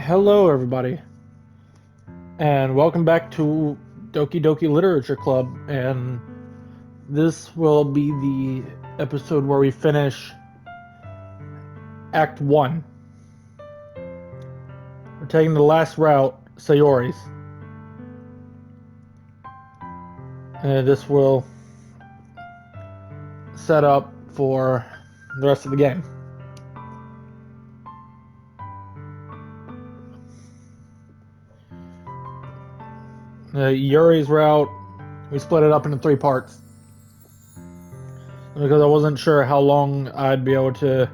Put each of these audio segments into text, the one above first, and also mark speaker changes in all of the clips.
Speaker 1: Hello, everybody, and welcome back to Doki Doki Literature Club. And this will be the episode where we finish Act 1. We're taking the last route, Sayori's. And this will set up for the rest of the game. Yuri's route, we split it up into 3 parts because I wasn't sure how long I'd be able to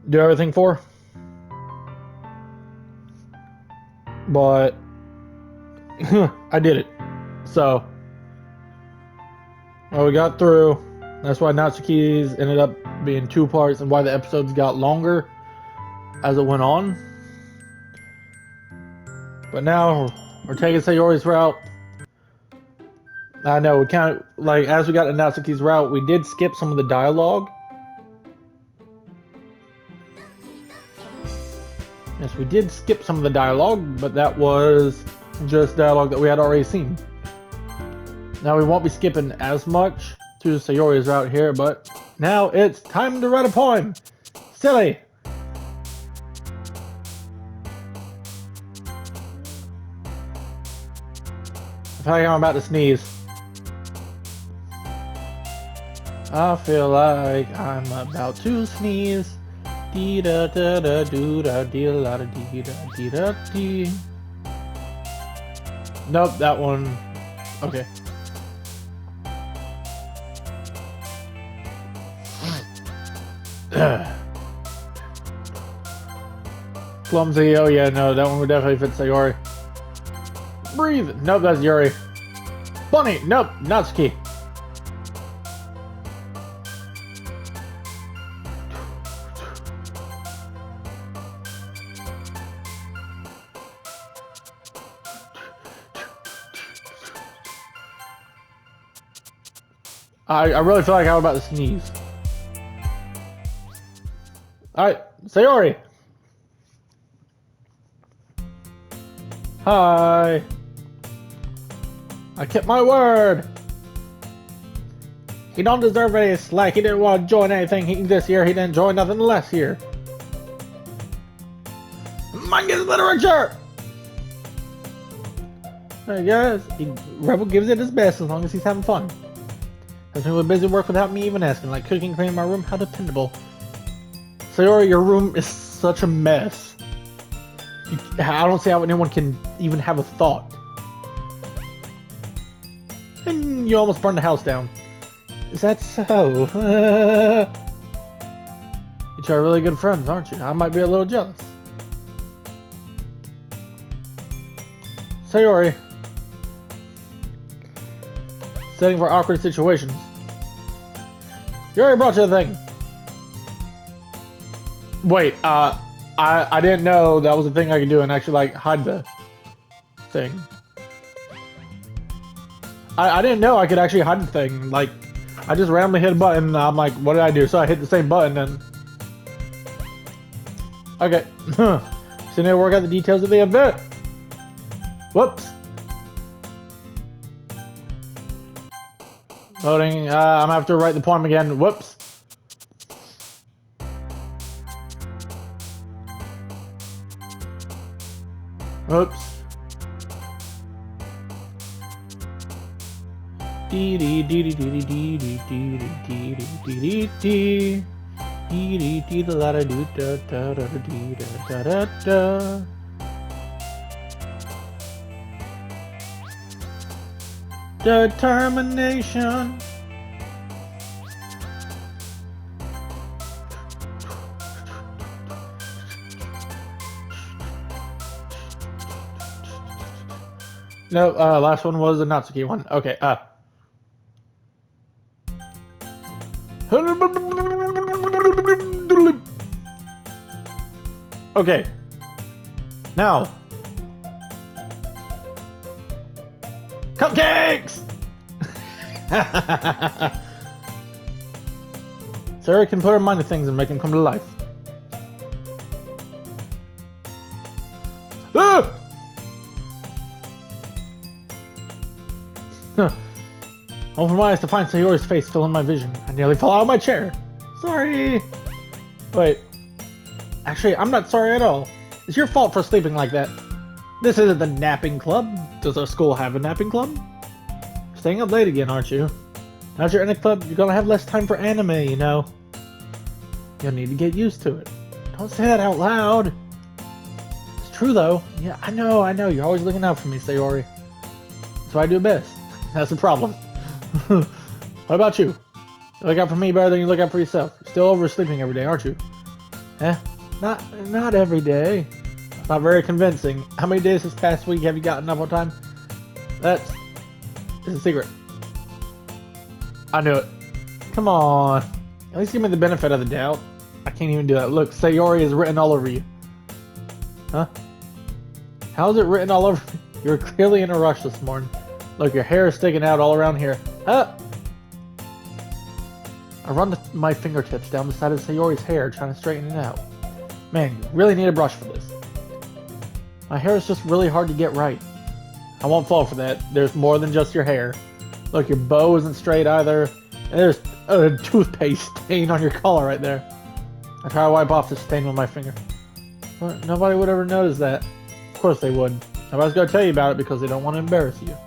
Speaker 1: do everything for, but I did it. So we got through. That's why Natsuki's ended up being 2 parts and why the episodes got longer as it went on. But now we're taking Sayori's route. I know, we kind of, like, as we got to Natsuki's route, we did skip some of the dialogue. Yes, we did skip some of the dialogue, but that was just dialogue that we had already seen. Now we won't be skipping as much to Sayori's route here, but now it's time to write a poem. Silly! I feel like I'm about to sneeze. I feel like I'm about to sneeze. Dee da da da doo da dee la da dee da dee da dee. Nope, that one. Okay. Clumsy. Oh yeah, no, that one would definitely fit Sayori. Breathe. Nope, that's Yuri. Bunny. Nope, Natsuki. I really feel like I'm about to sneeze. Alright, Sayori. Hi. I kept my word. He don't deserve any slack. He didn't want to join anything this year. He didn't join nothing last year. Manga's literature. I guess Rebel gives it his best as long as he's having fun. Has been busy work without me even asking, like cooking, cleaning my room. How dependable. Sayori, your room is such a mess. I don't see how anyone can even have a thought. And you almost burned the house down. Is that so? You two are really good friends, aren't you? I might be a little jealous. Sayori. Setting for awkward situations. You already brought you the thing. Wait, I didn't know that was a thing I could do and actually like hide the thing. I didn't know I could actually hide the thing. Like, I just randomly hit a button and I'm like, what did I do? So I hit the same button and... Okay. So now to work out the details of the event. Whoops. Loading. I'm gonna have to write the poem again. Whoops. Oops. Dee dee dee dee dee dee dee dee dee dee dee dee dee dee la da doo da da da dee da da da. Determination. No, last one was a Natsuki one. Okay, Okay. Now. Cupcakes! Sarah can put her mind to things and make them come to life. Ah! Huh. Open my eyes to find Sayori's face still in my vision. I nearly fell out of my chair. Sorry. Wait. Actually, I'm not sorry at all. It's your fault for sleeping like that. This isn't the napping club. Does our school have a napping club? Staying up late again, aren't you? Now that you're in a club, you're gonna have less time for anime, you know. You'll need to get used to it. Don't say that out loud. It's true, though. Yeah, I know. You're always looking out for me, Sayori. That's what I do best. That's the problem. What about you? You look out for me better than you look out for yourself. You're still oversleeping every day, aren't you? Eh? Not every day. It's not very convincing. How many days this past week have you gotten up on time? It's a secret. I knew it. Come on. At least give me the benefit of the doubt. I can't even do that. Look, Sayori is written all over you. Huh? How is it written all over you? You're clearly in a rush this morning. Look, your hair is sticking out all around here. Huh? I run my fingertips down the side of Sayori's hair, trying to straighten it out. Man, you really need a brush for this. My hair is just really hard to get right. I won't fall for that. There's more than just your hair. Look, your bow isn't straight either. And there's a toothpaste stain on your collar right there. I try to wipe off the stain with my finger. But nobody would ever notice that. Of course they would. Nobody's gonna tell you about it because they don't want to embarrass you.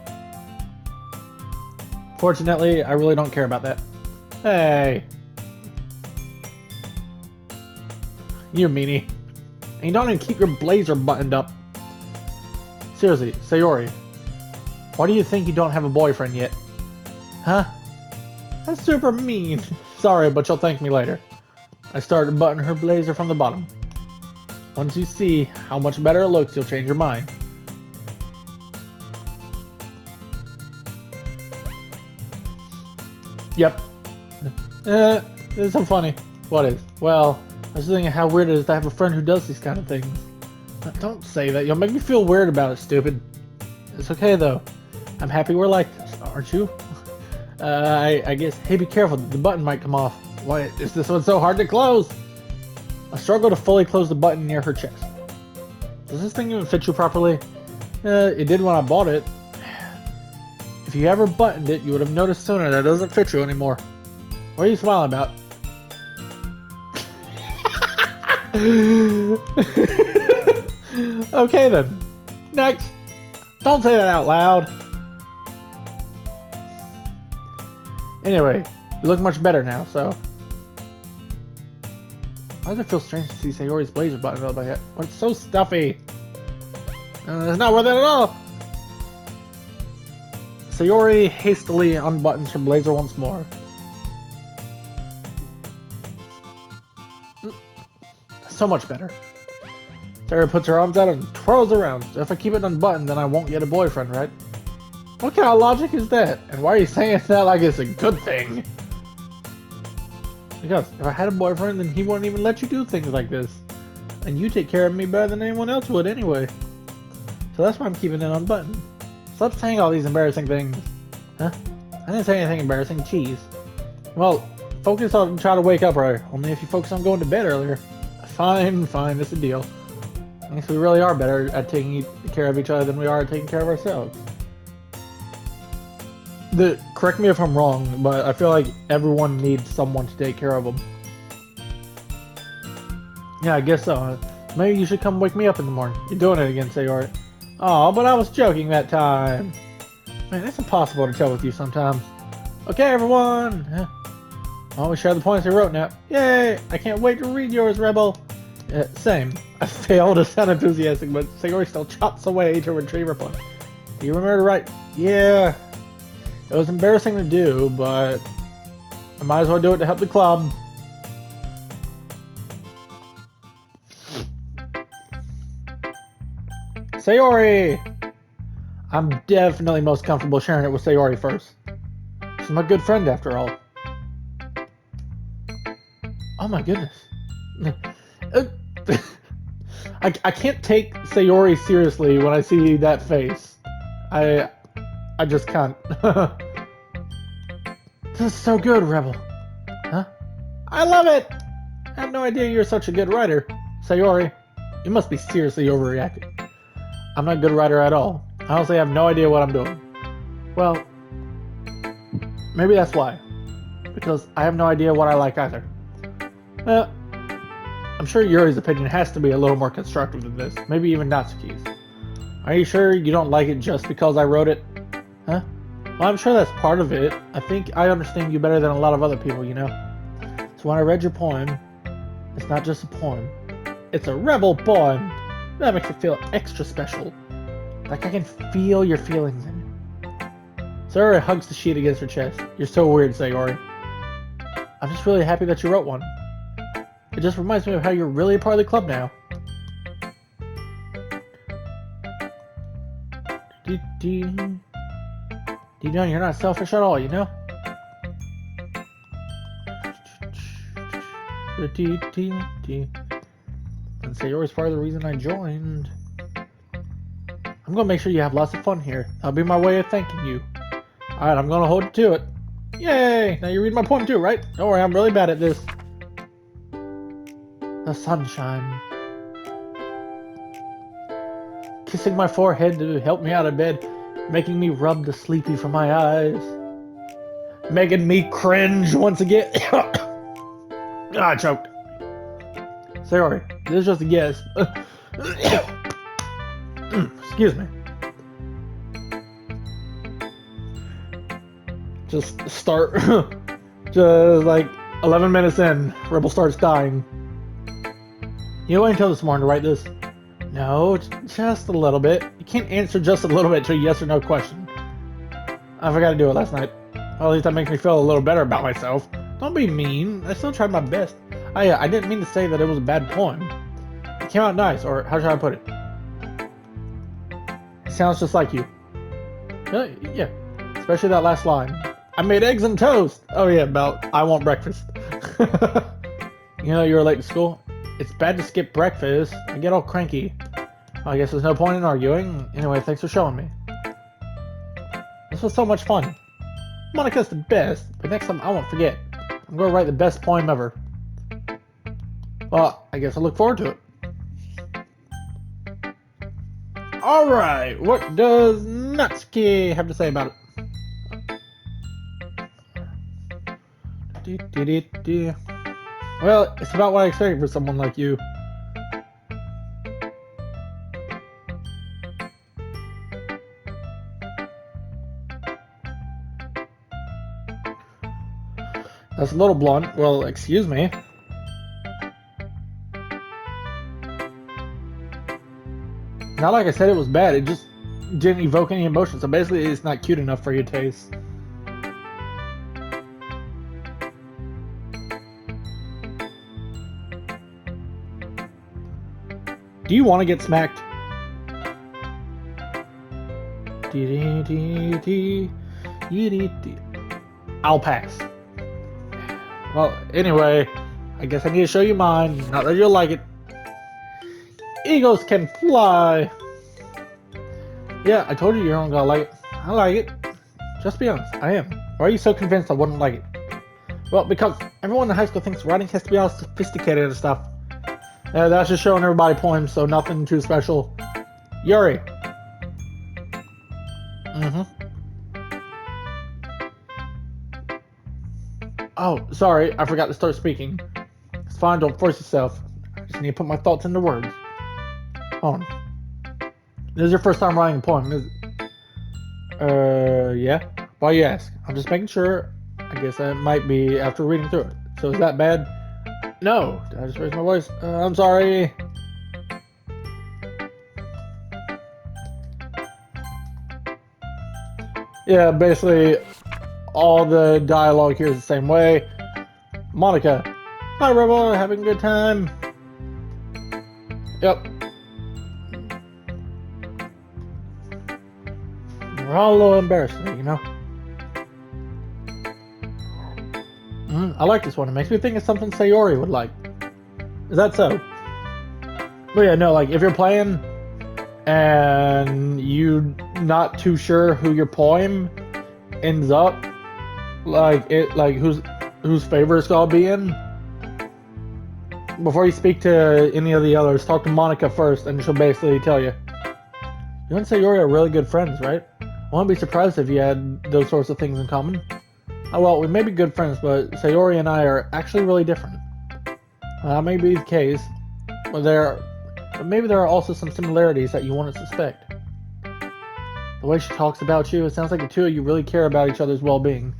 Speaker 1: Fortunately, I really don't care about that. Hey. You meanie. And you don't even keep your blazer buttoned up. Seriously, Sayori. Why do you think you don't have a boyfriend yet? Huh? That's super mean. Sorry, but you'll thank me later. I started to button her blazer from the bottom. Once you see how much better it looks, you'll change your mind. Yep. This is so funny. What is? Well, I was thinking how weird it is to have a friend who does these kind of things. Don't say that. You'll make me feel weird about it, stupid. It's okay, though. I'm happy we're like this, aren't you? I guess. Hey, be careful. The button might come off. Why is this one so hard to close? I struggle to fully close the button near her chest. Does this thing even fit you properly? It did when I bought it. If you ever buttoned it, you would have noticed sooner that it doesn't fit you anymore. What are you smiling about? Okay then. Next. Don't say that out loud. Anyway, you look much better now, so. Why does it feel strange to see Sayori's blazer buttoned up like that? Well, it's so stuffy. It's not worth it at all. Sayori hastily unbuttons her blazer once more. So much better. Sayori puts her arms out and twirls around. If I keep it unbuttoned, then I won't get a boyfriend, right? What kind of logic is that? And why are you saying that like it's a good thing? Because if I had a boyfriend, then he wouldn't even let you do things like this. And you take care of me better than anyone else would anyway. So that's why I'm keeping it unbuttoned. Stop saying all these embarrassing things. Huh? I didn't say anything embarrassing. Jeez. Well, focus on trying to wake up earlier. Only if you focus on going to bed earlier. Fine, it's a deal. I guess we really are better at taking care of each other than we are at taking care of ourselves. Correct me if I'm wrong, but I feel like everyone needs someone to take care of them. Yeah, I guess so. Maybe you should come wake me up in the morning. You're doing it again, Sayori. Oh, but I was joking that time. Man, it's impossible to tell with you sometimes. Okay, everyone. Oh, we share the points I wrote now. Yay! I can't wait to read yours, Rebel. Same. I failed to sound enthusiastic, but Sayori still chops away to retrieve her point. Do you remember to write? Yeah. It was embarrassing to do, but I might as well do it to help the club. Sayori! I'm definitely most comfortable sharing it with Sayori first. She's my good friend after all. Oh my goodness. I can't take Sayori seriously when I see that face. I just can't. This is so good, Rebel. Huh? I love it! I had no idea you're such a good writer. Sayori, you must be seriously overreacting. I'm not a good writer at all. I honestly have no idea what I'm doing. Well, maybe that's why. Because I have no idea what I like either. I'm sure Yuri's opinion has to be a little more constructive than this. Maybe even Natsuki's. Are you sure you don't like it just because I wrote it? Huh? Well, I'm sure that's part of it. I think I understand you better than a lot of other people, you know? So when I read your poem, it's not just a poem. It's a rebel poem. That makes it feel extra special. Like I can feel your feelings in it. Sayori hugs the sheet against her chest. You're so weird, Sayori. I'm just really happy that you wrote one. It just reminds me of how you're really a part of the club now. You know you're not selfish at all, you know? And Sayori's part of the reason I joined. I'm gonna make sure you have lots of fun here. That'll be my way of thanking you. Alright, I'm gonna hold you to it. Yay! Now you read my poem too, right? Don't worry, I'm really bad at this. The sunshine. Kissing my forehead to help me out of bed. Making me rub the sleepy from my eyes. Making me cringe once again. I choked. Sayori, this is just a guess. Excuse me. Just start. Just like 11 minutes in, Rebel starts dying. You waited until this morning to write this? No, just a little bit. You can't answer just a little bit to a yes or no question. I forgot to do it last night. Well, at least that makes me feel a little better about myself. Don't be mean. I still tried my best. I didn't mean to say that it was a bad poem. It came out nice, or how should I put it? It sounds just like you. Yeah, especially that last line. I made eggs and toast. Oh yeah, about I want breakfast. You know you were late to school? It's bad to skip breakfast. I get all cranky. Well, I guess there's no point in arguing. Anyway, thanks for showing me. This was so much fun. Monica's the best, but next time I won't forget. I'm going to write the best poem ever. Well, I guess I look forward to it. Alright, what does Natsuki have to say about it? Well, it's about what I expected for someone like you. That's a little blunt. Well, excuse me. Not like I said it was bad, it just didn't evoke any emotion, so basically it's not cute enough for your taste. Do you want to get smacked? I'll pass. Well, anyway, I guess I need to show you mine. Not that you'll like it. Eagles can fly. Yeah, I told you you're not gonna like it. I like it. Just be honest, I am. Why are you so convinced I wouldn't like it? Well, because everyone in high school thinks writing has to be all sophisticated and stuff. That's just showing everybody poems, so nothing too special. Yuri. Oh, sorry, I forgot to start speaking. It's fine, don't force yourself. I just need to put my thoughts into words. Hold on. This is your first time writing a poem, is it? Yeah? Why you ask? I'm just making sure. I guess that might be after reading through it. So is that bad? No. Did I just raise my voice? I'm sorry. Yeah, basically, all the dialogue here is the same way. Monica. Hi, Rebel. Having a good time? Yep. We're all a little embarrassed, you know? I like this one. It makes me think of something Sayori would like. Is that so? But yeah, no, like, if you're playing and you're not too sure who your poem ends up, like, whose favor it's gonna be in, before you speak to any of the others, talk to Monica first, and she'll basically tell you. You and Sayori are really good friends, right? I wouldn't be surprised if you had those sorts of things in common. Oh well, we may be good friends, but Sayori and I are actually really different. That may be the case, but maybe there are also some similarities that you wouldn't suspect. The way she talks about you, it sounds like the two of you really care about each other's well-being.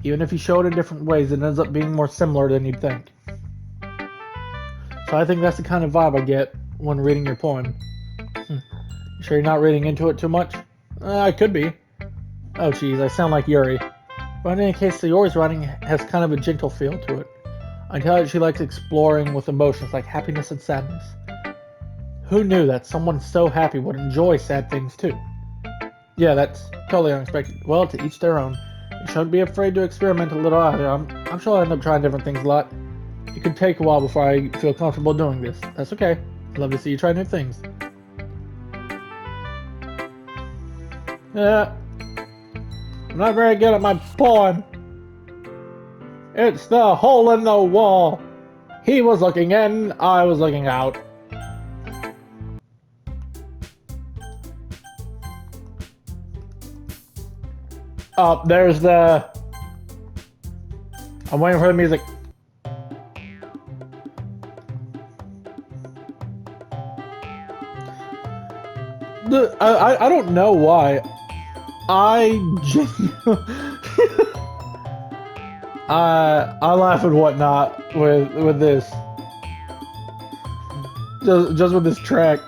Speaker 1: Even if you show it in different ways, it ends up being more similar than you'd think. So I think that's the kind of vibe I get when reading your poem. You sure you're not reading into it too much? I could be. Oh geez, I sound like Yuri. But in any case, Sayori's writing has kind of a gentle feel to it. I tell that she likes exploring with emotions like happiness and sadness. Who knew that someone so happy would enjoy sad things too? Yeah, that's totally unexpected. Well, to each their own. You shouldn't be afraid to experiment a little either. I'm sure I'll end up trying different things a lot. It could take a while before I feel comfortable doing this. That's okay. I'd love to see you try new things. Yeah. I'm not very good at my poem. It's the hole in the wall. He was looking in, I was looking out. Oh, there's the... I'm waiting for the music. I don't know why. I laugh and whatnot with this. Just with this track.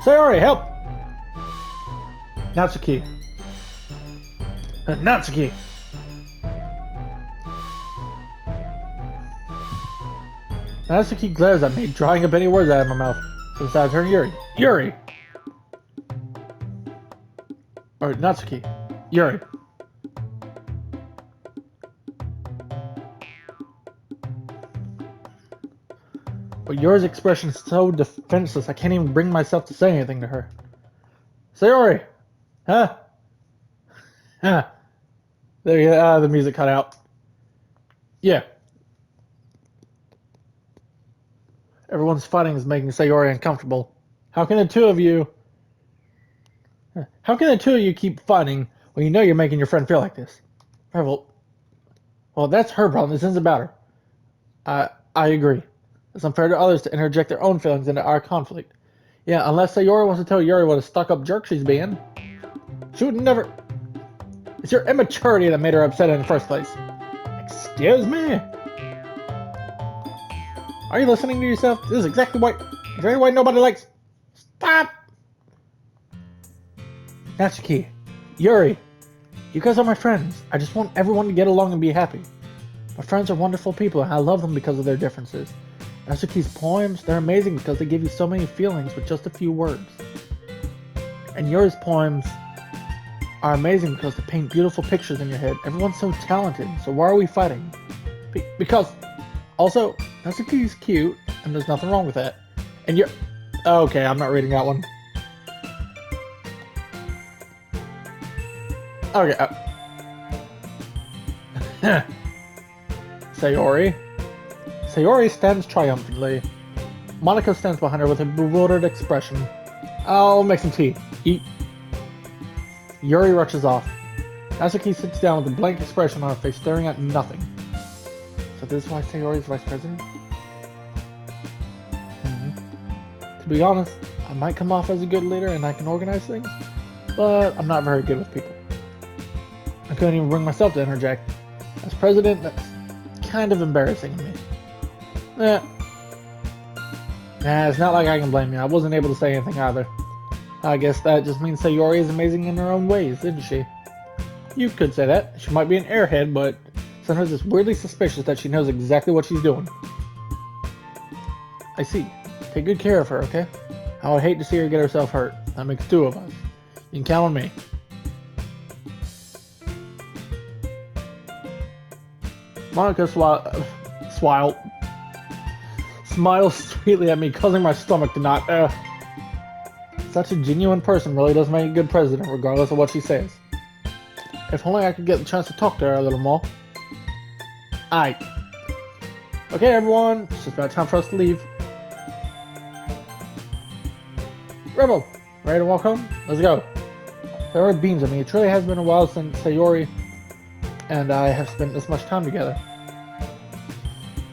Speaker 1: Sayori, help! Natsuki. Natsuki! Natsuki glares at me, drawing up any words out of my mouth. So instead I turn to Yuri. Yuri! Or Natsuki. Yuri. But Yuri's expression is so defenseless, I can't even bring myself to say anything to her. Sayori! Huh? Huh? There you go. The music cut out. Yeah. Everyone's fighting is making Sayori uncomfortable. How can the two of you keep fighting when you know you're making your friend feel like this? Well, that's her problem. This isn't about her. I agree. It's unfair to others to interject their own feelings into our conflict. Yeah, unless Sayori wants to tell Yuri what a stuck-up jerk she's being. She would never... It's your immaturity that made her upset in the first place. Excuse me? Are you listening to yourself? This is exactly why nobody likes... Stop! Natsuki, Yuri, you guys are my friends. I just want everyone to get along and be happy. My friends are wonderful people and I love them because of their differences. Natsuki's poems, they're amazing because they give you so many feelings with just a few words. And Yuri's poems are amazing because they paint beautiful pictures in your head. Everyone's so talented, so why are we fighting? Because, also, Natsuki's cute, and there's nothing wrong with that. And you're... Okay, I'm not reading that one. Okay. Sayori. Sayori stands triumphantly. Monica stands behind her with a bewildered expression. I'll make some tea. Eat. Yuri rushes off. Natsuki sits down with a blank expression on her face, staring at nothing. So this is why Sayori's vice president? To be honest, I might come off as a good leader and I can organize things, but I'm not very good with people. I couldn't even bring myself to interject. As president, that's kind of embarrassing to me. It's not like I can blame you. I wasn't able to say anything either. I guess that just means Sayori is amazing in her own ways, isn't she? You could say that. She might be an airhead, but sometimes it's weirdly suspicious that she knows exactly what she's doing. I see. Take good care of her, okay? I would hate to see her get herself hurt. That makes two of us. You can count on me. Monica smiles sweetly at me, causing my stomach to knot. Such a genuine person really does make a good president, regardless of what she says. If only I could get the chance to talk to her a little more. Aight. Okay, everyone, it's just about time for us to leave. Rebel, ready to walk home? Let's go. Sayori beams at me. It truly has been a while since Sayori and I have spent this much time together.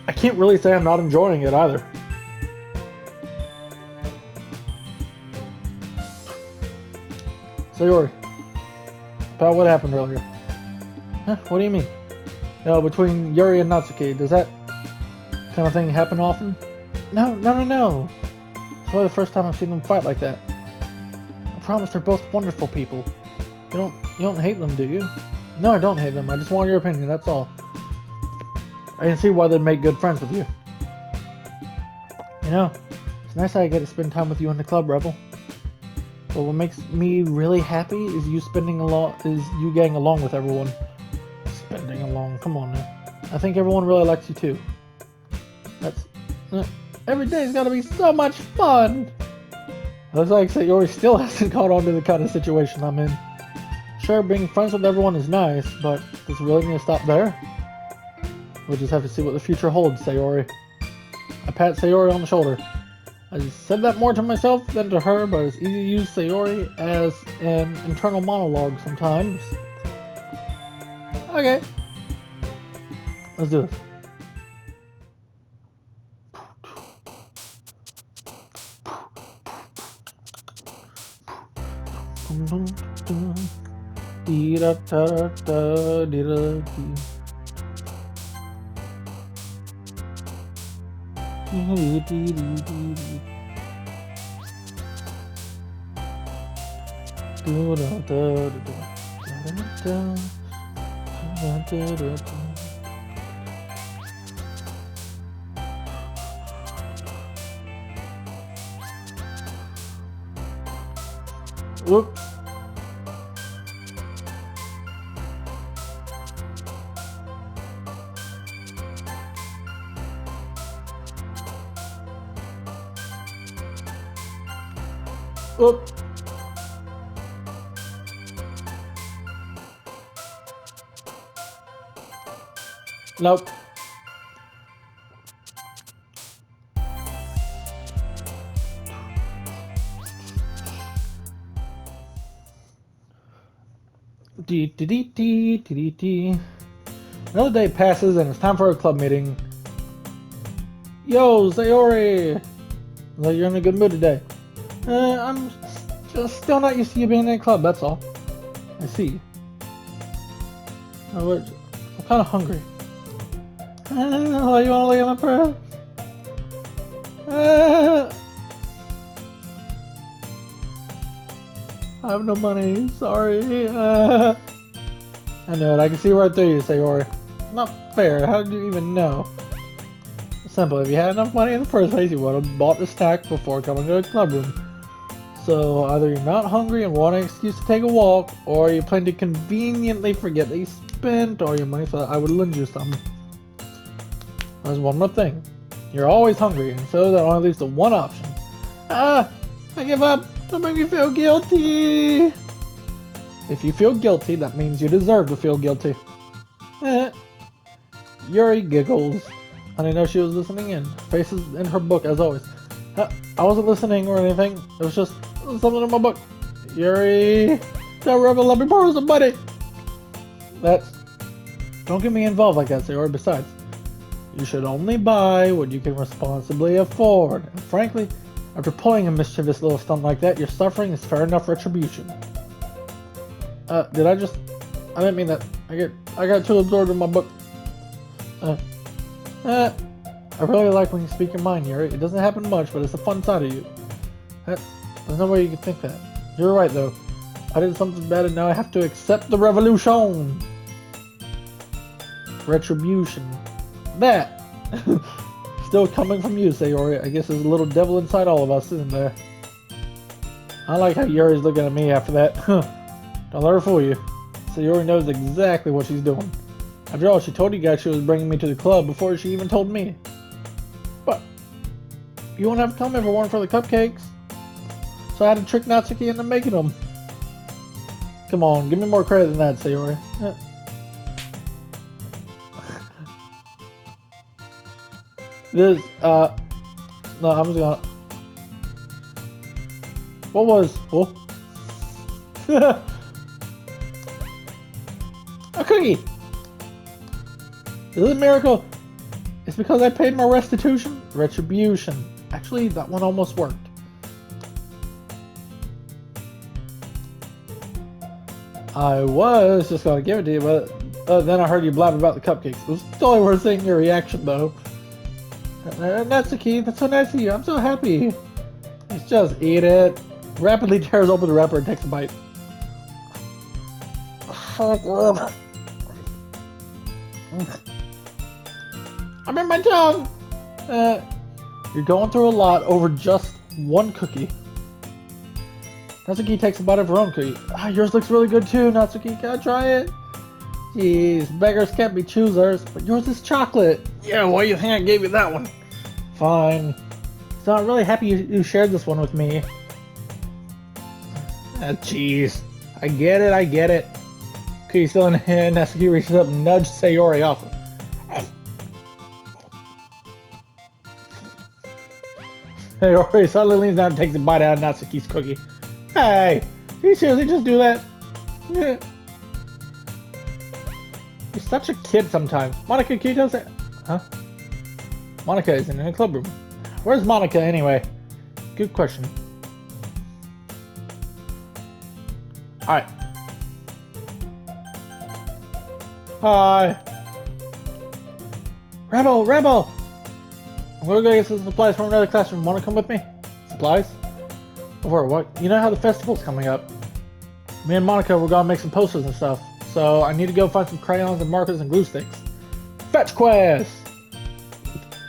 Speaker 1: I can't really say I'm not enjoying it either. Sayori, about what happened earlier. Huh? What do you mean? No, between Yuri and Natsuki, does that kind of thing happen often? No. It's probably the first time I've seen them fight like that. I promise they're both wonderful people. You don't hate them, do you? No, I don't hate them. I just want your opinion, that's all. I can see why they'd make good friends with you. You know, it's nice that I get to spend time with you in the club, Rebel. But what makes me really happy is you getting along with everyone. Spending along, come on now. I think everyone really likes you too. Every day's gotta be so much fun! Looks like Sayori still hasn't caught on to the kind of situation I'm in. Sure, being friends with everyone is nice, but does it really need to stop there? We'll just have to see what the future holds, Sayori. I pat Sayori on the shoulder. I said that more to myself than to her, but it's easy to use Sayori as an internal monologue sometimes. Okay. Let's do this. Whoops. Oop. Nope. Another day passes and it's time for a club meeting. Yo, Sayori! Like you're in a good mood today. I'm just still not used to you being in a club, that's all. I see. I'm kind of hungry. You want to look at my purse? I have no money, sorry. I know it, I can see right through you, Sayori. Not fair, how did you even know? Simple, if you had enough money in the first place, you would have bought the snack before coming to the club room. So either you're not hungry and want an excuse to take a walk, or you plan to conveniently forget that you spent all your money so that I would lend you some. There's one more thing. You're always hungry, and so that only leaves the one option. I give up! Don't make me feel guilty! If you feel guilty, that means you deserve to feel guilty. Yuri giggles. I didn't know she was listening in. Faces in her book as always. I wasn't listening or anything. It was just something in my book. Yuri, tell Rebel let me borrow some money. Don't get me involved like that, Sayori. Besides, you should only buy what you can responsibly afford. And frankly, after pulling a mischievous little stunt like that, your suffering is fair enough retribution. I didn't mean that. I got too absorbed in my book. I really like when you speak your mind, Yuri. It doesn't happen much, but it's a fun side of you. There's no way you can think that. You're right, though. I did something bad and now I have to accept the revolution. Retribution. That. Still coming from you, Sayori. I guess there's a little devil inside all of us, isn't there? I like how Yuri's looking at me after that. Don't let her fool you. Sayori knows exactly what she's doing. After all, she told you guys she was bringing me to the club before she even told me. you wouldn't have come if it weren't for the cupcakes. So I had to trick Natsuki into making them. Come on, give me more credit than that, Sayori. This, no, I'm just gonna... What was... Oh. A cookie! This is a miracle! It's because I paid my restitution? Retribution. Actually, that one almost worked. I was just gonna give it to you, but then I heard you blab about the cupcakes. It was totally worth seeing your reaction, though. That's the key. That's so nice of you. I'm so happy. Let's just eat it. Rapidly tears open the wrapper and takes a bite. I'm in my tongue! You're going through a lot over just one cookie. Natsuki takes a bite of her own cookie. Ah, yours looks really good too, Natsuki. Can I try it? Jeez, beggars can't be choosers, but yours is chocolate. Yeah, why do you think I gave you that one? Fine. So I'm really happy you shared this one with me. Ah, jeez. I get it. Cookie still in hand, Natsuki reaches up and nudges Sayori off. Sayori suddenly leans down and takes a bite out of Natsuki's cookie. Hey, can you seriously just do that? Yeah. You're such a kid sometimes. Monica, can you tell us? Huh? Monica is in the club room. Where's Monica anyway? Good question. Alright. Hi. Rebel! I'm gonna go get some supplies from another classroom. Wanna come with me? Supplies? For what? You know how the festival's coming up. Me and Monica, we're gonna make some posters and stuff. So I need to go find some crayons and markers and glue sticks. Fetch quest!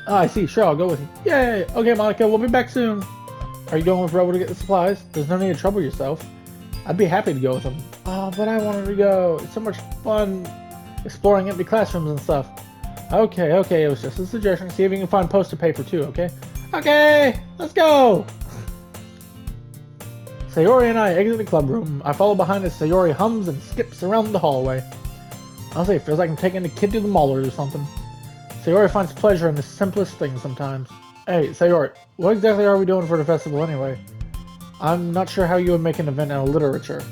Speaker 1: Ah, I see. Sure, I'll go with you. Yay! Okay, Monica, we'll be back soon. Are you going with Rebel to get the supplies? There's no need to trouble yourself. I'd be happy to go with him. Oh, but I wanted to go. It's so much fun exploring empty classrooms and stuff. Okay, it was just a suggestion. See if you can find poster paper too, okay? Okay, let's go! Sayori and I exit the club room. I follow behind as Sayori hums and skips around the hallway. Honestly, it feels like I'm taking a kid to the mall or something. Sayori finds pleasure in the simplest things sometimes. Hey, Sayori, what exactly are we doing for the festival anyway? I'm not sure how you would make an event out of literature.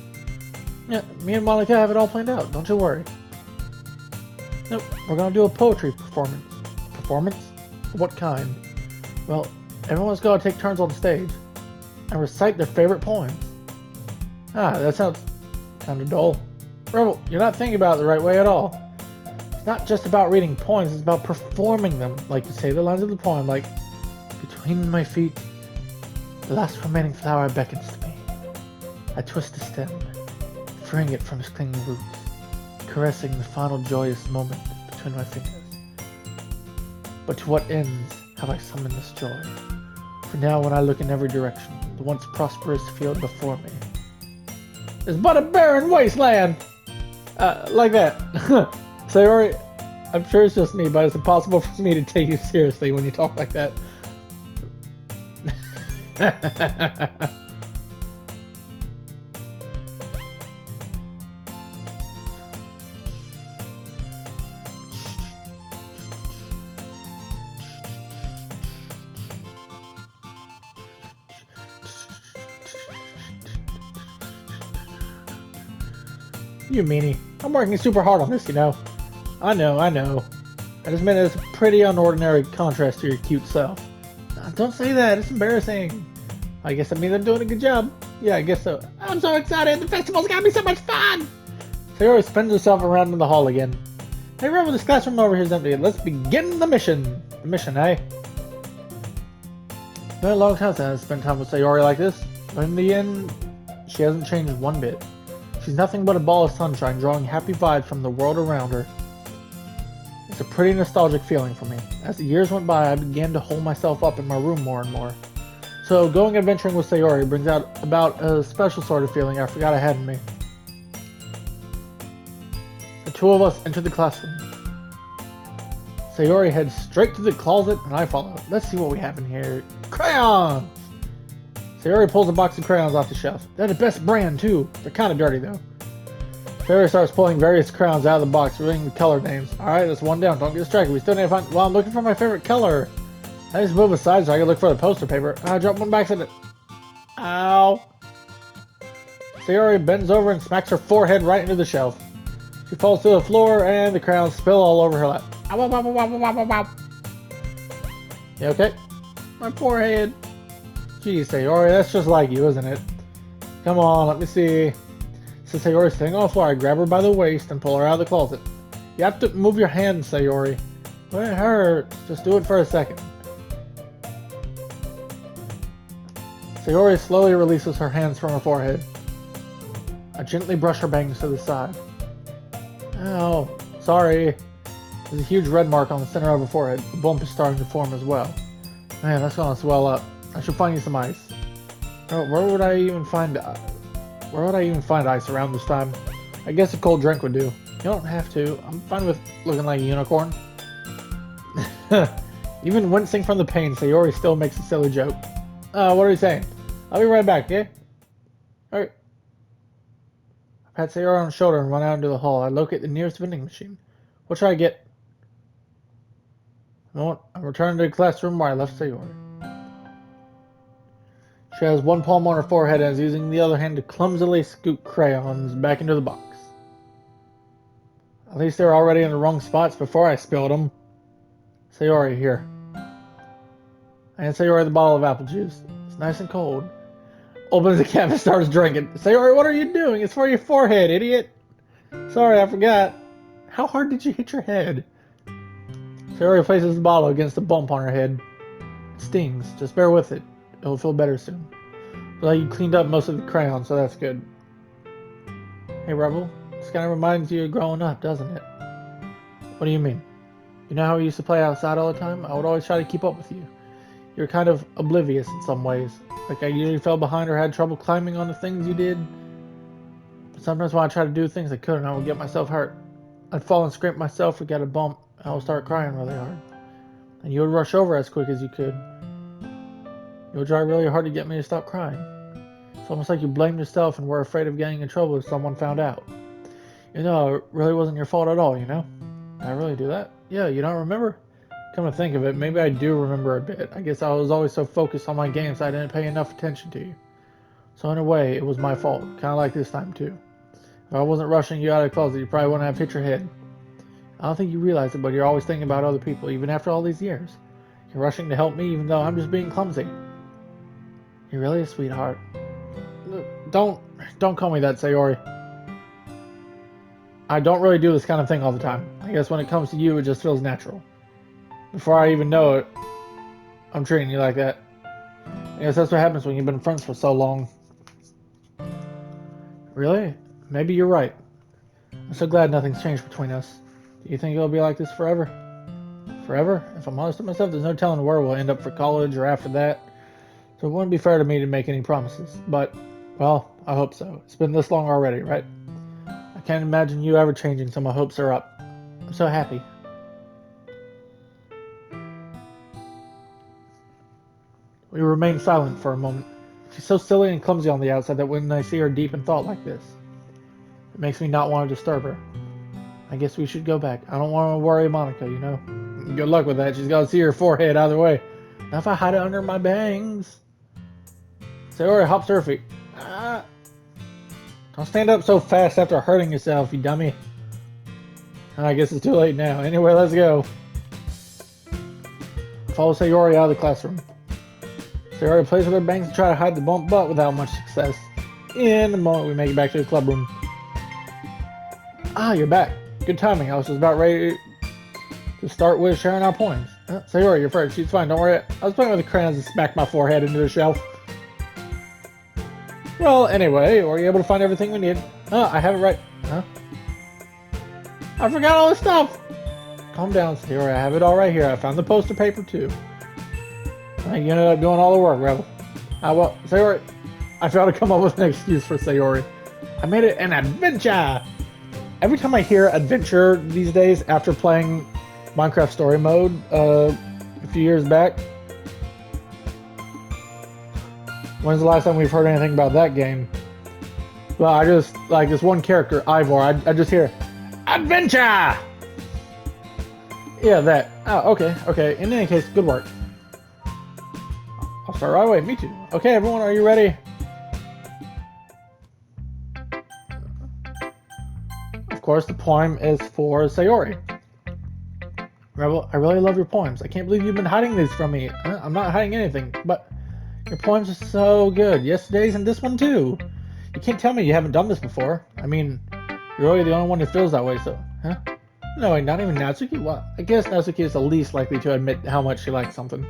Speaker 1: Yeah, me and Monica have it all planned out, don't you worry. Nope, we're gonna do a poetry performance. Performance? What kind? Well, everyone's gotta take turns on the stage and recite their favorite poems. Ah, that sounds kinda dull. Rebel, you're not thinking about it the right way at all. It's not just about reading poems, it's about performing them. Like you say the lines of the poem, like, between my feet, the last remaining flower beckons to me. I twist the stem, freeing it from its clinging roots, caressing the final joyous moment between my fingers. But to what ends have I summoned this joy? For now when I look in every direction, the once prosperous field before me is but a barren wasteland! Like that. Sayori, I'm sure it's just me, but it's impossible for me to take you seriously when you talk like that. You meanie. I'm working super hard on this, you know. I know. I just meant it's a pretty unordinary contrast to your cute self. Don't say that, it's embarrassing. I guess that means I'm doing a good job. Yeah, I guess so. I'm so excited, the festival's gonna be so much fun! Sayori spins herself around in the hall again. Hey, remember this classroom over here is empty. Let's begin the mission. The mission, eh? It's been a long time since I spent time with Sayori like this, but in the end, she hasn't changed one bit. She's nothing but a ball of sunshine, drawing happy vibes from the world around her. It's a pretty nostalgic feeling for me. As the years went by, I began to hold myself up in my room more and more. So going adventuring with Sayori brings out about a special sort of feeling I forgot I had in me. The two of us enter the classroom. Sayori heads straight to the closet, and I follow. Let's see what we have in here. Crayons! Sayori pulls a box of crayons off the shelf. They're the best brand, too. They're kind of dirty, though. Sayori starts pulling various crayons out of the box, reading the color names. Alright, that's one down. Don't get distracted. We still need to find... Well, I'm looking for my favorite color. I just move aside so I can look for the poster paper. I drop one back to the... Ow. Sayori bends over and smacks her forehead right into the shelf. She falls to the floor, and the crayons spill all over her lap. Ow, ow, ow, ow, ow, ow, ow, ow. You okay? My forehead. Geez, Sayori, that's just like you, isn't it? Come on, let me see. So Sayori's sitting on the floor. I grab her by the waist and pull her out of the closet. You have to move your hand, Sayori. When it hurts, just do it for a second. Sayori slowly releases her hands from her forehead. I gently brush her bangs to the side. Ow, sorry. There's a huge red mark on the center of her forehead. The bump is starting to form as well. Man, that's gonna swell up. I should find you some ice. Oh, where would I even find ice around this time? I guess a cold drink would do. You don't have to. I'm fine with looking like a unicorn. Even wincing from the pain, Sayori still makes a silly joke. What are you saying? I'll be right back, okay? Alright. I pat Sayori on the shoulder and run out into the hall. I locate the nearest vending machine. What should I get? You know what? I'm returning to the classroom where I left Sayori. She has one palm on her forehead and is using the other hand to clumsily scoop crayons back into the box. At least they're already in the wrong spots before I spilled them. Sayori, here. I hand Sayori the bottle of apple juice. It's nice and cold. Opens the cap and starts drinking. Sayori, what are you doing? It's for your forehead, idiot. Sorry, I forgot. How hard did you hit your head? Sayori places the bottle against the bump on her head. It stings. Just bear with it. It'll feel better soon. Well, you cleaned up most of the crayons, so that's good. Hey, Rebel. This kind of reminds you of growing up, doesn't it? What do you mean? You know how we used to play outside all the time? I would always try to keep up with you. You're kind of oblivious in some ways. Like I usually fell behind or had trouble climbing on the things you did. But sometimes when I tried to do things I couldn't, I would get myself hurt. I'd fall and scrape myself or get a bump, and I would start crying really hard. And you would rush over as quick as you could. You would try really hard to get me to stop crying. It's almost like you blamed yourself and were afraid of getting in trouble if someone found out. You know, it really wasn't your fault at all, you know? Did I really do that? Yeah, you don't remember? Come to think of it, maybe I do remember a bit. I guess I was always so focused on my games I didn't pay enough attention to you. So in a way, it was my fault. Kind of like this time too. If I wasn't rushing you out of the closet, you probably wouldn't have hit your head. I don't think you realize it, but you're always thinking about other people, even after all these years. You're rushing to help me even though I'm just being clumsy. You're really a sweetheart. Don't call me that, Sayori. I don't really do this kind of thing all the time. I guess when it comes to you, it just feels natural. Before I even know it, I'm treating you like that. I guess that's what happens when you've been friends for so long. Really? Maybe you're right. I'm so glad nothing's changed between us. Do you think it'll be like this forever? Forever? If I'm honest with myself, there's no telling where we'll end up for college or after that. So it wouldn't be fair to me to make any promises. But, well, I hope so. It's been this long already, right? I can't imagine you ever changing, so my hopes are up. I'm so happy. We remain silent for a moment. She's so silly and clumsy on the outside that when I see her deep in thought like this, it makes me not want to disturb her. I guess we should go back. I don't want to worry Monica, you know. Good luck with that. She's got to see her forehead either way. Now if I hide it under my bangs. Sayori hops to her feet. Don't stand up so fast after hurting yourself, you dummy. I guess it's too late now. Anyway, let's go. Follow Sayori out of the classroom. Sayori plays with her bangs to try to hide the bump, but without much success. In a moment, we make it back to the club room. Ah, you're back. Good timing. I was just about ready to start with sharing our poems. Sayori, you're first. She's fine. Don't worry. I was playing with the crayons and smacked my forehead into the shelf. Well, anyway, were you able to find everything we need? I have it right. Huh? I forgot all this stuff. Calm down, Sayori. I have it all right here. I found the poster paper, too. I think you ended up doing all the work, Rebel. Well, Sayori, I failed to come up with an excuse for Sayori. I made it an adventure. Every time I hear adventure these days after playing Minecraft story mode a few years back. When's the last time we've heard anything about that game? Well, I just like this one character, Ivor. I just hear adventure. Yeah, that. Oh, okay. In any case, good work. I'll start right away. Me too. Okay, everyone, are you ready? Of course, the poem is for Sayori. Rebel, I really love your poems. I can't believe you've been hiding these from me. I'm not hiding anything, but your poems are so good. Yesterday's and this one too. You can't tell me you haven't done this before. I mean, you're really the only one who feels that way, so... Huh? No, wait, not even Natsuki? Well, I guess Natsuki is the least likely to admit how much she likes something.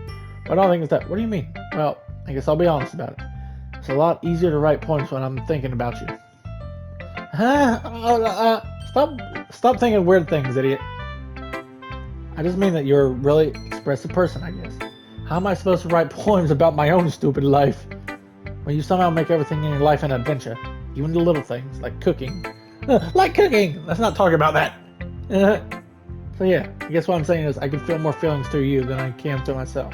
Speaker 1: But I don't think it's that. What do you mean? Well, I guess I'll be honest about it. It's a lot easier to write poems when I'm thinking about you. Huh? Stop thinking weird things, idiot. I just mean that you're a really expressive person, I guess. How am I supposed to write poems about my own stupid life when you somehow make everything in your life an adventure? Even the little things, like cooking. Like cooking! Let's not talk about that! So yeah, I guess what I'm saying is I can feel more feelings through you than I can through myself.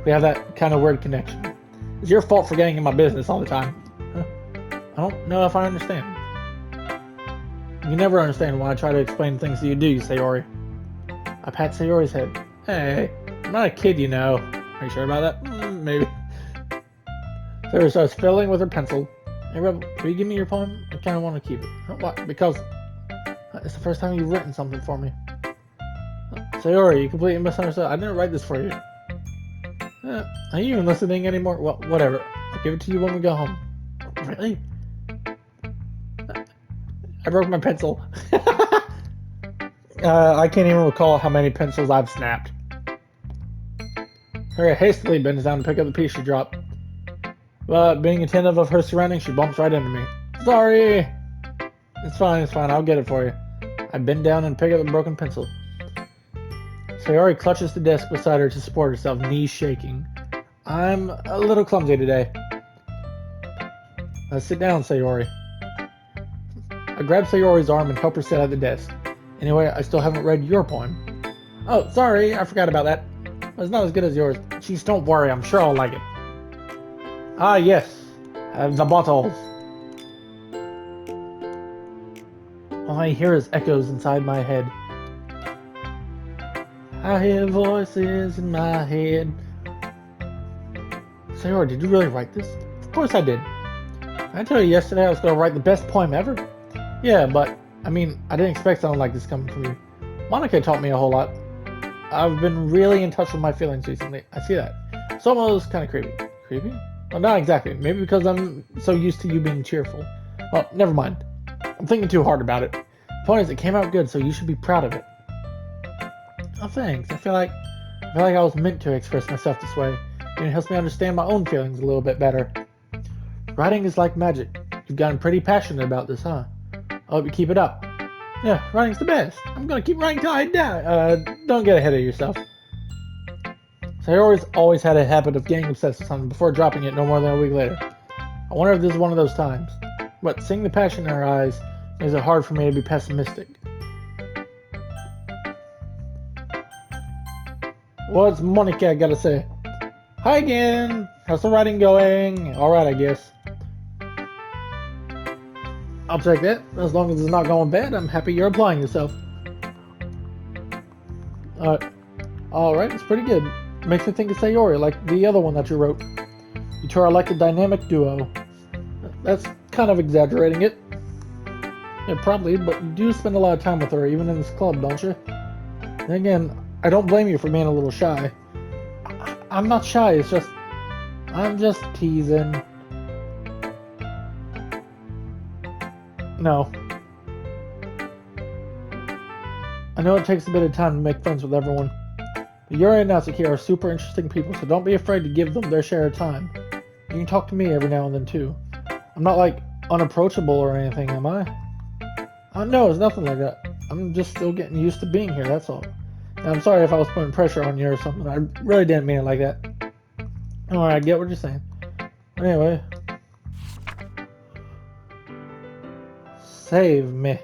Speaker 1: We have that kind of weird connection. It's your fault for getting in my business all the time. I don't know if I understand. You never understand when I try to explain things to you, do you, Sayori? I pat Sayori's head. Hey, I'm not a kid, you know. Are you sure about that? Maybe. Sayori starts fiddling with her pencil. Hey, Rebel, will you give me your poem? I kind of want to keep it. Why? Because it's the first time you've written something for me. Sayori, you completely misunderstood. I didn't write this for you. Are you even listening anymore? Well, whatever. I'll give it to you when we go home. Really? I broke my pencil. I can't even recall how many pencils I've snapped. Harry hastily bends down to pick up the piece she dropped. But being attentive of her surroundings, she bumps right into me. Sorry! It's fine, I'll get it for you. I bend down and pick up the broken pencil. Sayori clutches the desk beside her to support herself, knees shaking. I'm a little clumsy today. Sit down, Sayori. I grab Sayori's arm and help her sit at the desk. Anyway, I still haven't read your poem. Oh, sorry, I forgot about that. It's not as good as yours. Jeez, don't worry, I'm sure I'll like it. Ah, yes. The bottles. All I hear is echoes inside my head. I hear voices in my head. Sayori, did you really write this? Of course I did. I told you yesterday I was going to write the best poem ever. Yeah, but, I mean, I didn't expect something like this coming from you. Monica taught me a whole lot. I've been really in touch with my feelings recently. I see that. It's almost kind of creepy. Creepy? Well, not exactly. Maybe because I'm so used to you being cheerful. Well, never mind. I'm thinking too hard about it. The point is, it came out good, so you should be proud of it. Oh, thanks. I feel like I was meant to express myself this way. And it helps me understand my own feelings a little bit better. Writing is like magic. You've gotten pretty passionate about this, huh? I hope you keep it up. Yeah, writing's the best. I'm gonna keep writing till I die. Don't get ahead of yourself. Sayori's always had a habit of getting obsessed with something before dropping it no more than a week later. I wonder if this is one of those times. But seeing the passion in her eyes makes it hard for me to be pessimistic. What's Monica gotta say? Hi again! How's the writing going? Alright, I guess. I'll take that. As long as it's not going bad, I'm happy you're applying yourself. Alright, it's pretty good. Makes me think of Sayori, like the other one that you wrote. You two are like a dynamic duo. That's kind of exaggerating it. Yeah, probably, but you do spend a lot of time with her, even in this club, don't you? And again, I don't blame you for being a little shy. I'm not shy, it's just... I'm just teasing. No. I know it takes a bit of time to make friends with everyone. But Yuri and Natsuki are super interesting people, so don't be afraid to give them their share of time. You can talk to me every now and then, too. I'm not, like, unapproachable or anything, am I? No, it's nothing like that. I'm just still getting used to being here, that's all. And I'm sorry if I was putting pressure on you or something. I really didn't mean it like that. Alright, I get what you're saying. Anyway. Save me.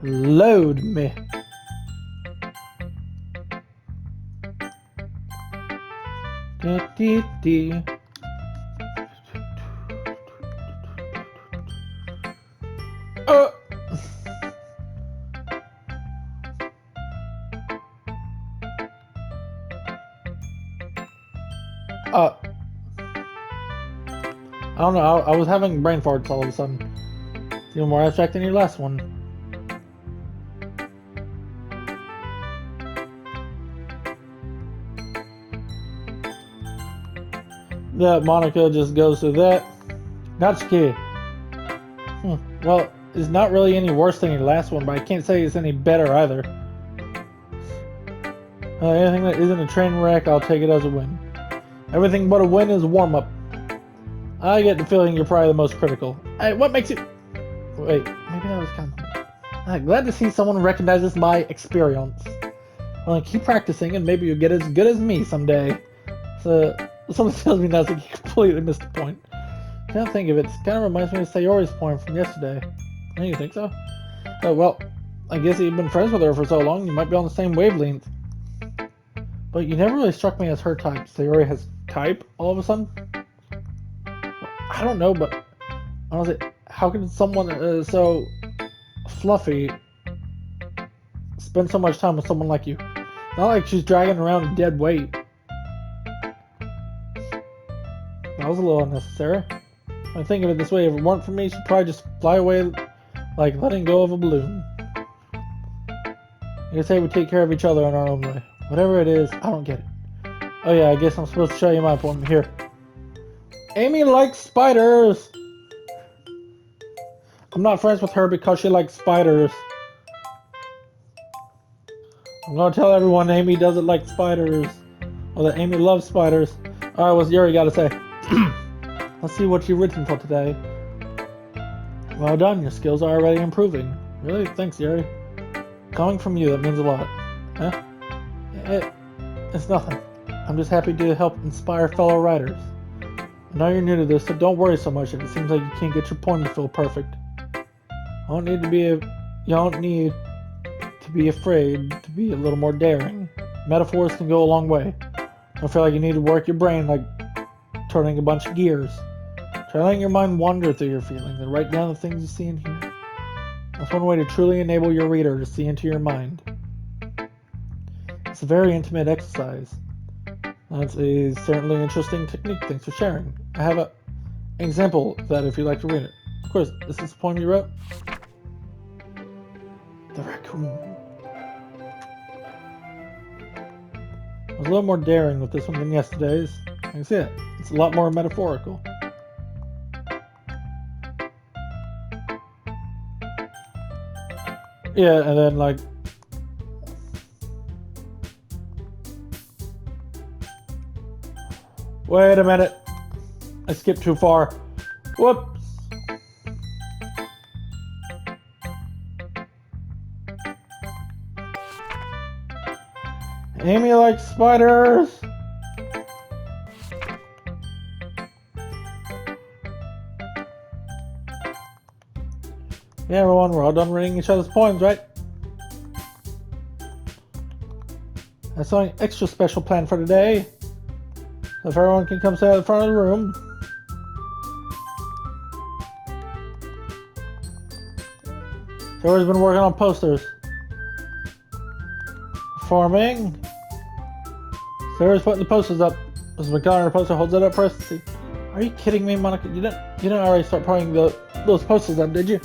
Speaker 1: Load me. Dee, dee. Uh. I don't know, I was having brain farts all of a sudden. It's even more abstract than your last one. That Monica just goes through that. Natsuki. Well, it's not really any worse than your last one, but I can't say it's any better either. Anything that isn't a train wreck, I'll take it as a win. Everything but a win is a warm-up. I get the feeling you're probably the most critical. Hey, what makes you... Wait, maybe that was kind of... I'm glad to see someone recognizes my experience. Well, keep practicing and maybe you'll get as good as me someday. So, someone tells me now, so you completely missed the point. Now think of it, it kind of reminds me of Sayori's point from yesterday. Don't you think so? Well, I guess you've been friends with her for so long, you might be on the same wavelength. But you never really struck me as her type. Sayori has type all of a sudden? I don't know, but honestly, how could someone so fluffy spend so much time with someone like you? Not like she's dragging around a dead weight. That was a little unnecessary. I think of it this way, if it weren't for me, she'd probably just fly away like letting go of a balloon. You say we take care of each other in our own way. Whatever it is, I don't get it. Oh yeah, I guess I'm supposed to show you my point here. Amy likes spiders! I'm not friends with her because she likes spiders. I'm gonna tell everyone Amy doesn't like spiders. Or that Amy loves spiders. Alright, what's Yuri gotta say? Let's see what you've written for today. Well done, your skills are already improving. Really? Thanks, Yuri. Coming from you, that means a lot. Huh? It's nothing. I'm just happy to help inspire fellow writers. I know you're new to this, so don't worry so much if it seems like you can't get your point to feel perfect. You don't need to be afraid to be a little more daring. Metaphors can go a long way. Don't feel like you need to work your brain like turning a bunch of gears. Try letting your mind wander through your feelings and write down the things you see and hear. That's one way to truly enable your reader to see into your mind. It's a very intimate exercise. That's a certainly interesting technique. Thanks for sharing. I have an example of that if you'd like to read it. Of course, this is the poem you wrote. The raccoon. I was a little more daring with this one than yesterday's. I can see it. It's a lot more metaphorical. Yeah, and then like... Wait a minute. I skipped too far. Whoops. Amy likes spiders. Yeah, everyone, we're all done reading each other's poems, right? I have something extra special planned for today. So if everyone can come sit at the front of the room. Sayori's been working on posters. Performing. Sayori's putting the posters up. As McDonald poster holds it up for us to see. Are you kidding me, Monica? You didn't already start putting those posters up, did you?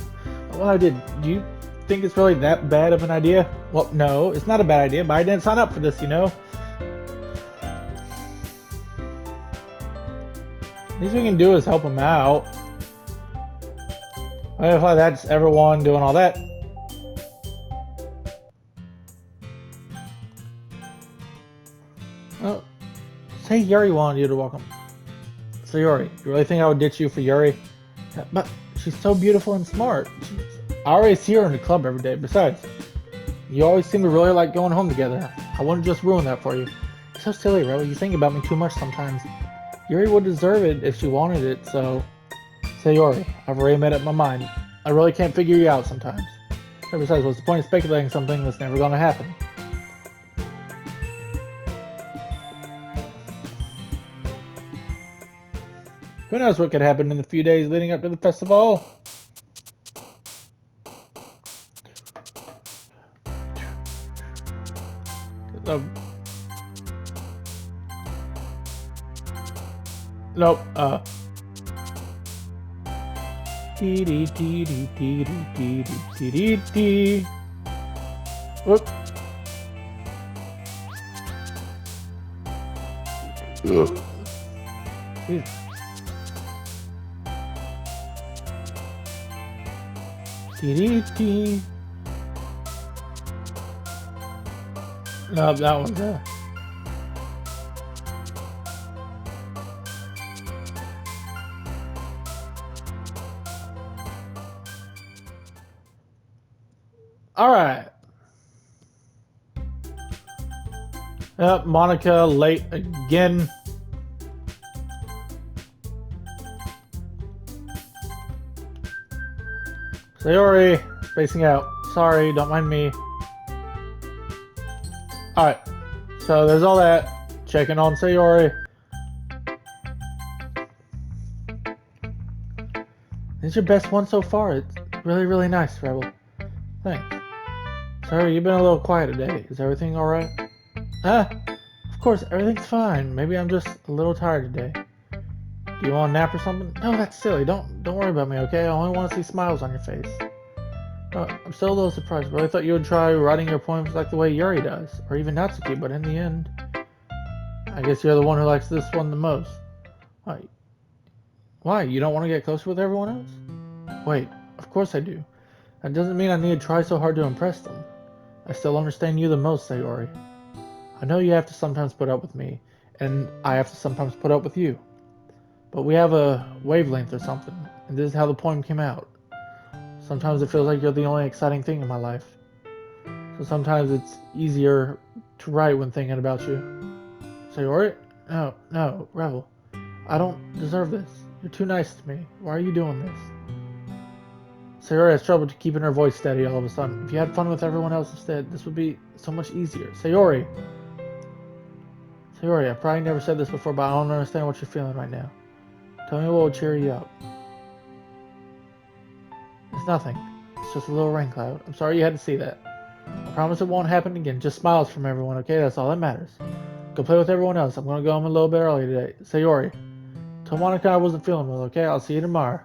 Speaker 1: Well, I did. Do you think it's really that bad of an idea? Well, no, it's not a bad idea, but I didn't sign up for this, you know? Least we can do is help them out. I if that's everyone doing all that. Oh, say Yuri wanted you to welcome. Sayori, you really think I would ditch you for Yuri? Yeah, but she's so beautiful and smart. I already see her in the club every day. Besides, you always seem to really like going home together. I wouldn't just ruin that for you. It's so silly, Ro. You think about me too much sometimes. Yuri would deserve it if she wanted it, so... Sayori, I've already made up my mind. I really can't figure you out sometimes. And besides, what's the point of speculating something that's never gonna happen? Who knows what could happen in the few days leading up to the festival? Nope. Nope. Dee dee dee dee dee dee dee dee dee. Whoop. Ugh. Dee dee dee. No, that one's Alright. Yep, Monica late again. Sayori, spacing out. Sorry, don't mind me. Alright, so there's all that. Checking on Sayori. This is your best one so far. It's really, really nice, Rebel. Thanks. Sorry, you've been a little quiet today. Is everything alright? Of course, everything's fine. Maybe I'm just a little tired today. Do you want a nap or something? No, that's silly. Don't worry about me, okay? I only want to see smiles on your face. I'm still a little surprised. I really thought you would try writing your poems like the way Yuri does, or even Natsuki, but in the end, I guess you're the one who likes this one the most. Why? Why? You don't want to get closer with everyone else? Wait, of course I do. That doesn't mean I need to try so hard to impress them. I still understand you the most, Sayori. I know you have to sometimes put up with me, and I have to sometimes put up with you. But we have a wavelength or something, and this is how the poem came out. Sometimes it feels like you're the only exciting thing in my life. So sometimes it's easier to write when thinking about you. Sayori? No, Revel. I don't deserve this. You're too nice to me. Why are you doing this? Sayori has trouble keeping her voice steady all of a sudden. If you had fun with everyone else instead, this would be so much easier. Sayori, I probably never said this before, but I don't understand what you're feeling right now. Tell me what will cheer you up. It's nothing. It's just a little rain cloud. I'm sorry you had to see that. I promise it won't happen again. Just smiles from everyone, okay? That's all that matters. Go play with everyone else. I'm going to go home a little bit early today. Sayori, tell Monica I wasn't feeling well, okay? I'll see you tomorrow.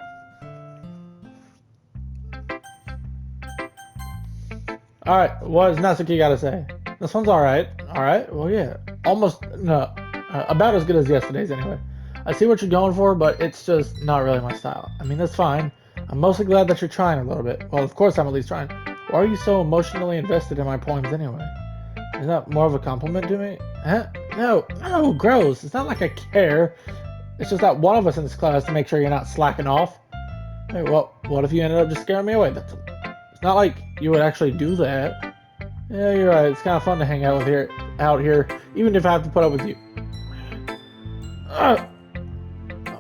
Speaker 1: Alright, what does Natsuki gotta say? This one's alright. Alright, well, yeah. Almost, no. About as good as yesterday's, anyway. I see what you're going for, but it's just not really my style. I mean, that's fine. I'm mostly glad that you're trying a little bit. Well, of course I'm at least trying. Why are you so emotionally invested in my poems anyway? Is that more of a compliment to me? Huh? No, gross. It's not like I care. It's just that one of us in this class to make sure you're not slacking off. Hey, well, what if you ended up just scaring me away? It's not like you would actually do that. Yeah, you're right. It's kind of fun to hang out here, even if I have to put up with you.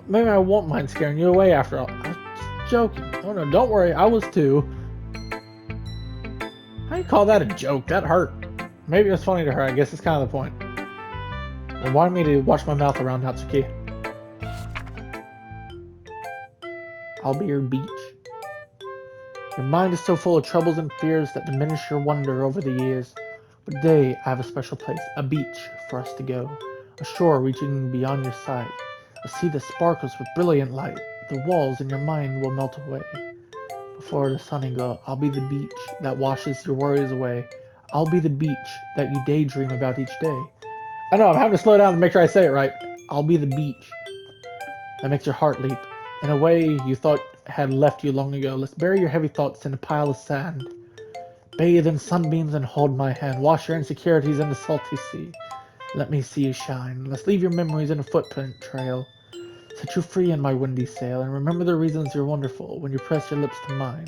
Speaker 1: Maybe I won't mind scaring you away after all. I was just joking. Oh no, don't worry. I was too. How do you call that a joke? That hurt. Maybe it was funny to her. I guess it's kind of the point. Then wanted me to watch my mouth around Natsuki. I'll be your beach. Your mind is so full of troubles and fears that diminish your wonder over the years. But today, I have a special place, a beach for us to go. A shore reaching beyond your sight. A sea that sparkles with brilliant light. The walls in your mind will melt away. Before the sunny glow, I'll be the beach that washes your worries away. I'll be the beach that you daydream about each day. I know, I'm having to slow down to make sure I say it right. I'll be the beach that makes your heart leap. In a way you thought had left you long ago. Let's bury your heavy thoughts in a pile of sand. Bathe in sunbeams and hold my hand. Wash your insecurities in the salty sea. Let me see you shine. Let's leave your memories in a footprint trail. Set you free in my windy sail, and remember the reasons you're wonderful when you press your lips to mine.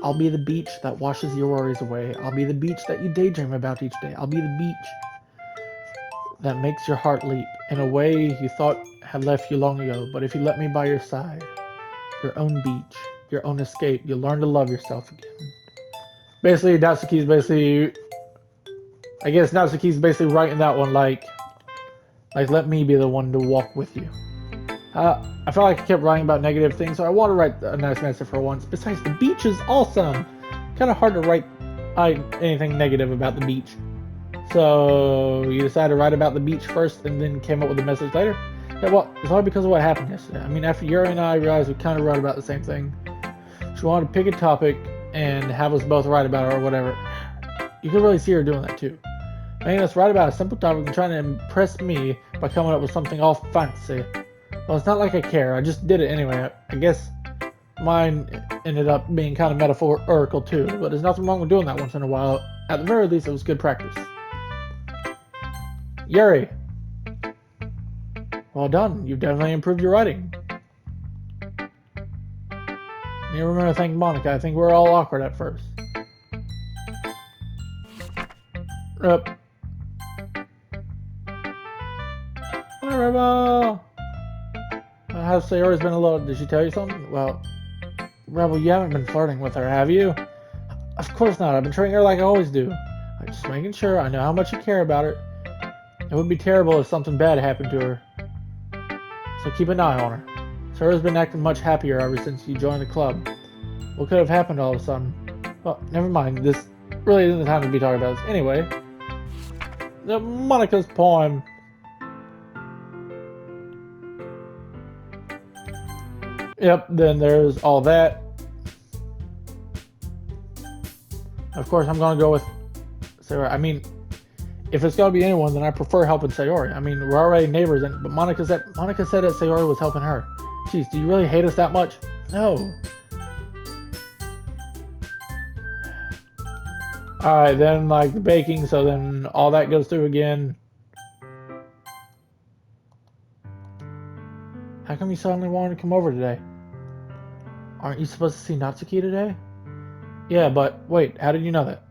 Speaker 1: I'll be the beach that washes your worries away. I'll be the beach that you daydream about each day. I'll be the beach that makes your heart leap in a way you thought had left you long ago. But if you let me by your side, your own beach, your own escape, you'll learn to love yourself again. Basically, I guess Natsuki's basically writing that one like, Like, let me be the one to walk with you. I felt like I kept writing about negative things, so I want to write a nice message for once. Besides, the beach is awesome. Kind of hard to write anything negative about the beach. So you decided to write about the beach first and then came up with a message later? Yeah, well, it's all because of what happened yesterday. I mean, after Yuri and I realized we kind of wrote about the same thing. She wanted to pick a topic and have us both write about it or whatever. You could really see her doing that too. Making us write about a simple topic and trying to impress me by coming up with something all fancy. Well, it's not like I care. I just did it anyway. I guess mine ended up being kind of metaphorical too, but there's nothing wrong with doing that once in a while. At the very least, it was good practice. Yuri, well done. You've definitely improved your writing. You remember to thank Monica. I think we're all awkward at first. Hi, Rebel. How's Sayori's been a little? Did she tell you something? Well, Rebel, you haven't been flirting with her, have you? Of course not. I've been treating her like I always do. I'm just making sure I know how much you care about her. It would be terrible if something bad happened to her. So keep an eye on her. Sayori's been acting much happier ever since you joined the club. What could have happened all of a sudden? Well, never mind. This really isn't the time to be talking about this. Anyway, Monica's poem. Yep, then there's all that. Of course, I'm going to go with Sayori. I mean, if it's going to be anyone, then I prefer helping Sayori. I mean, we're already neighbors, but Monica said that Sayori was helping her. Jeez, do you really hate us that much? No. Alright, then, like, the baking, so then all that goes through again. How come you suddenly wanted to come over today? Aren't you supposed to see Natsuki today? Yeah, but wait, how did you know that?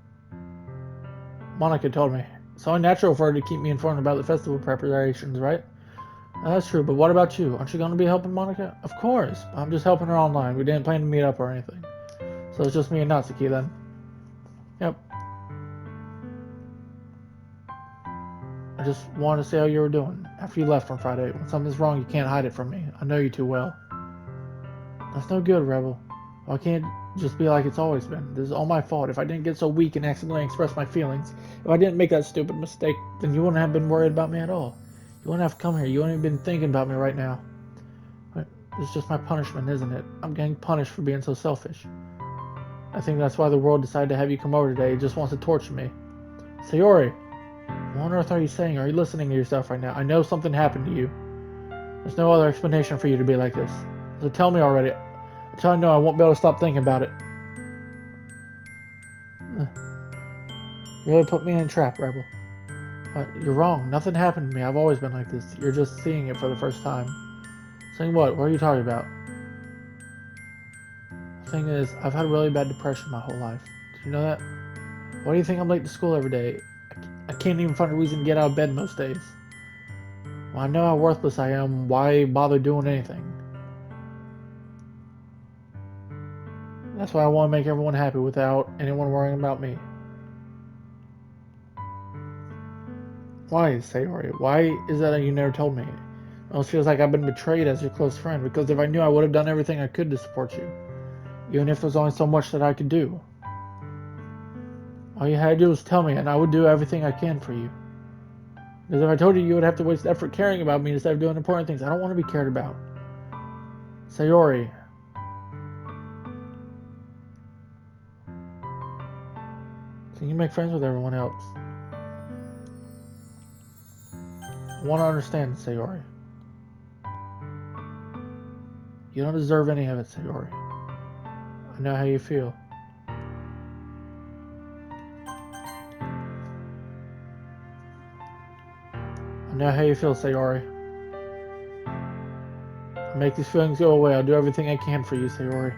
Speaker 1: Monica told me. It's only natural for her to keep me informed about the festival preparations, right? That's true, but what about you? Aren't you going to be helping Monica? Of course. I'm just helping her online. We didn't plan to meet up or anything. So it's just me and Natsuki then. Yep. I just wanted to see how you were doing after you left on Friday. When something's wrong, you can't hide it from me. I know you too well. That's no good, Rebel. I can't just be like it's always been. This is all my fault. If I didn't get so weak and accidentally express my feelings, if I didn't make that stupid mistake, then you wouldn't have been worried about me at all. You wouldn't have come here. You wouldn't have been thinking about me right now. But it's just my punishment, isn't it? I'm getting punished for being so selfish. I think that's why the world decided to have you come over today. It just wants to torture me. Sayori, what on earth are you saying? Are you listening to yourself right now? I know something happened to you. There's no other explanation for you to be like this. So tell me already. Until I know, I won't be able to stop thinking about it. You really put me in a trap, Rebel. You're wrong. Nothing happened to me. I've always been like this. You're just seeing it for the first time. Saying what? What are you talking about? The thing is, I've had really bad depression my whole life. Did you know that? Why do you think I'm late to school every day? I can't even find a reason to get out of bed most days. Well, I know how worthless I am. Why bother doing anything? That's why I want to make everyone happy without anyone worrying about me. Why, Sayori? Why is that you never told me? It almost feels like I've been betrayed as your close friend, because if I knew, I would have done everything I could to support you. Even if there's only so much that I could do. All you had to do was tell me, and I would do everything I can for you. Because if I told you, you would have to waste effort caring about me instead of doing important things. I don't want to be cared about. Sayori. So you make friends with everyone else. I want to understand, Sayori. You don't deserve any of it, Sayori. I know how you feel. I know how you feel, Sayori. I'll make these feelings go away. I'll do everything I can for you, Sayori.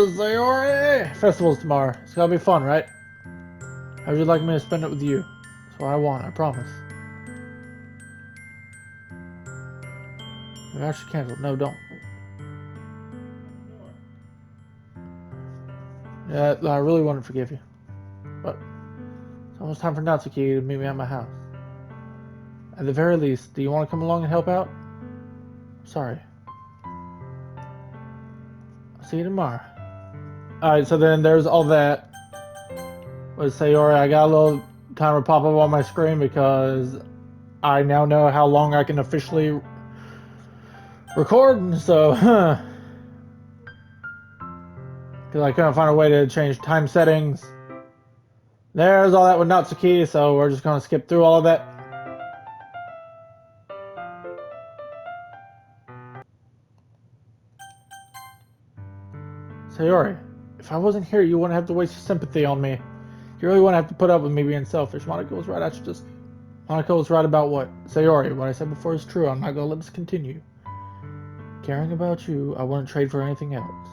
Speaker 1: Sayori! Festival's tomorrow. It's gonna be fun, right? How would you like me to spend it with you? That's what I want, I promise. Maybe I should cancel. No, don't. Yeah, I really want to forgive you. But it's almost time for Natsuki to meet me at my house. At the very least, do you want to come along and help out? Sorry. I'll see you tomorrow. Alright, so then there's all that. With Sayori, I got a little timer pop up on my screen because I now know how long I can officially record, so because I couldn't find a way to change time settings. There's all that with Natsuki, so we're just gonna skip through all of that. Sayori, if I wasn't here, you wouldn't have to waste your sympathy on me. You really wouldn't have to put up with me being selfish. Monaco was right. Monaco was right about what? Sayori, what I said before is true. I'm not gonna let this continue. Caring about you, I wouldn't trade for anything else.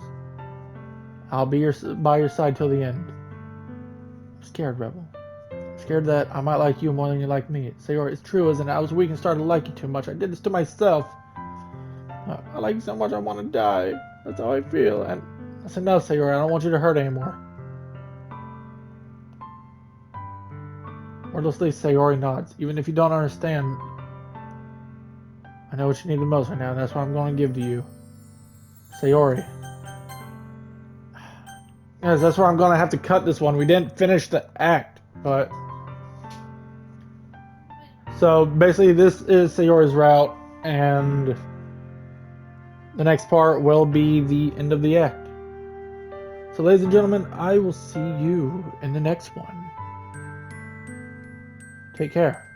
Speaker 1: I'll be by your side till the end. I'm scared, Rebel. I'm scared that I might like you more than you like me. Sayori, it's true, isn't it? I was weak and started to like you too much. I did this to myself. I like you so much I want to die. That's how I feel. And that's enough, Sayori. I don't want you to hurt anymore. Wordlessly, Sayori nods. Even if you don't understand, I know what you need the most right now, and that's what I'm going to give to you. Sayori. Yes, that's where I'm going to have to cut this one. We didn't finish the act, but... So, basically, this is Sayori's route, and... the next part will be the end of the act. So, ladies and gentlemen, I will see you in the next one. Take care.